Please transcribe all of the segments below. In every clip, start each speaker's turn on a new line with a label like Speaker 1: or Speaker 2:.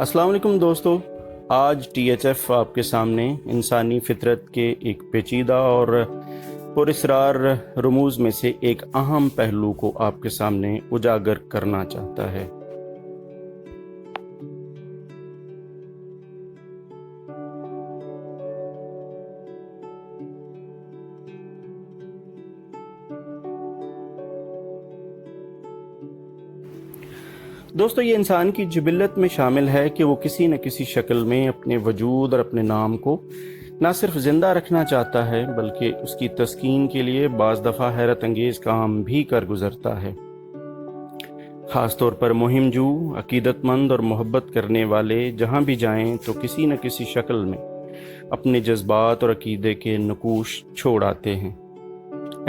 Speaker 1: अस्सलाम वालेकुम दोस्तों। आज THF आपके सामने इंसानी फितरत के एक पेचीदा और पुरस्रार रमूज़ में से एक अहम पहलू को आपके सामने उजागर करना चाहता है। दोस्तों, ये इंसान की जिबिल्लत में शामिल है कि वो किसी न किसी शक्ल में अपने वजूद और अपने नाम को ना सिर्फ ज़िंदा रखना चाहता है बल्कि उसकी तस्कीन के लिए बाज़ दफ़ा हैरत अंगेज़ काम भी कर गुज़रता है। ख़ास तौर पर मुहिमजू, अकीदतमंद और मोहब्बत करने वाले जहाँ भी जाएं तो किसी न किसी शक्ल में अपने जज्बात और अकीदे के नकूश छोड़ आते हैं।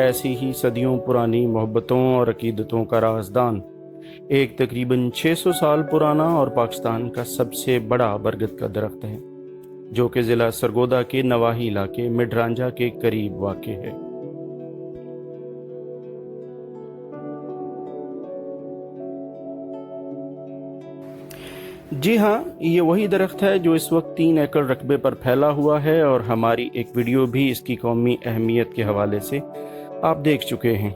Speaker 1: ऐसी ही सदियों पुरानी मोहब्बतों और अकीदतों का राजदान एक तकरीबन 600 साल पुराना और पाकिस्तान का सबसे बड़ा बरगद का दरख्त है, जो कि ज़िला सरगोदा के नवाही इलाके मिडरांजा के करीब वाक़ है। जी हाँ, ये वही दरख्त है जो इस वक्त 3 एकड़ रकबे पर फैला हुआ है और हमारी एक वीडियो भी इसकी कौमी अहमियत के हवाले से आप देख चुके हैं।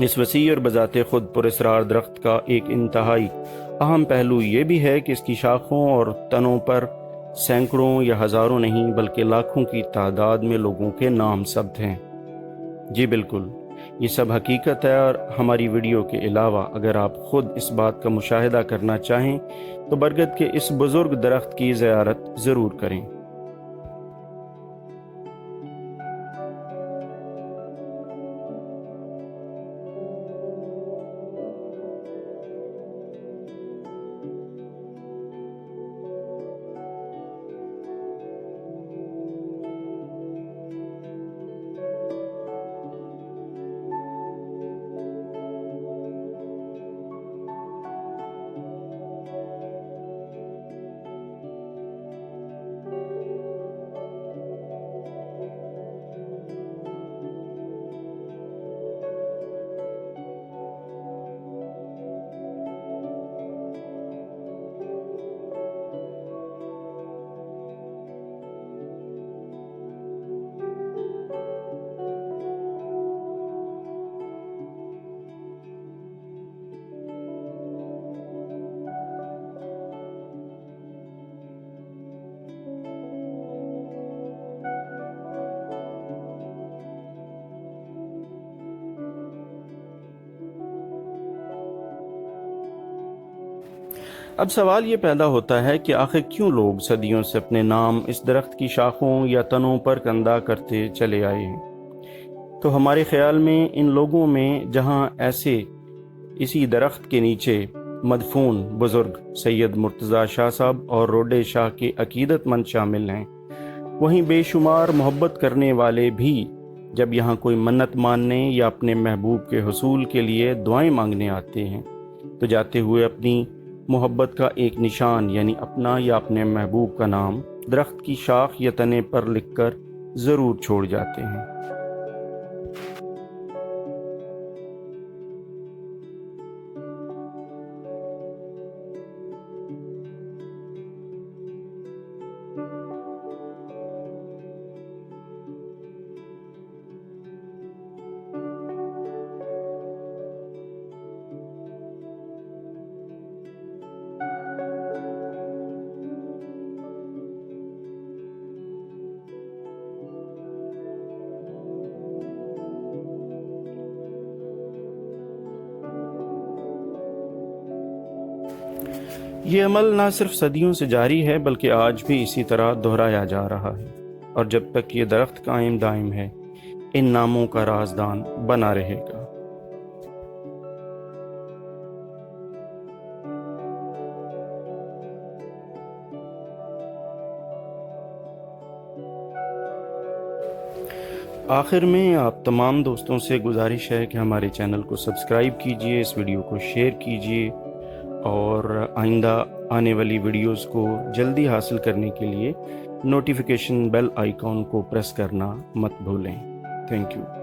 Speaker 1: इस वसी और बजाते खुद पुरस्रार दरख्त का एक इंतहाई अहम पहलू ये भी है कि इसकी शाखों और तनों पर सैकड़ों या हज़ारों नहीं बल्कि लाखों की तादाद में लोगों के नाम शब्द हैं। जी बिल्कुल, ये सब हकीकत है और हमारी वीडियो के अलावा अगर आप खुद इस बात का मुशाहिदा करना चाहें तो बरगद के इस बुज़ुर्ग दरख्त की ज़ियारत ज़रूर करें। अब सवाल ये पैदा होता है कि आखिर क्यों लोग सदियों से अपने नाम इस दरख्त की शाखों या तनों पर कंदा करते चले आए हैं। तो हमारे ख्याल में इन लोगों में जहां ऐसे इसी दरख्त के नीचे मदफून बुज़ुर्ग सैयद मुर्तज़ा शाह साहब और रोडे शाह के अकीदतमंद शामिल हैं, वहीं बेशुमार मोहब्बत करने वाले भी जब यहाँ कोई मन्नत मानने या अपने महबूब के हुसूल के लिए दुआएं मांगने आते हैं तो जाते हुए अपनी मोहब्बत का एक निशान यानी अपना या अपने महबूब का नाम दरख्त की शाख या तने पर लिखकर ज़रूर छोड़ जाते हैं। ये अमल ना सिर्फ सदियों से जारी है बल्कि आज भी इसी तरह दोहराया जा रहा है और जब तक ये दरख्त कायम दायम है इन नामों का राजदान बना रहेगा। आखिर में आप तमाम दोस्तों से गुजारिश है कि हमारे चैनल को सब्सक्राइब कीजिए, इस वीडियो को शेयर कीजिए और आइंदा आने वाली वीडियोस को जल्दी हासिल करने के लिए नोटिफिकेशन बेल आइकॉन को प्रेस करना मत भूलें। Thank you.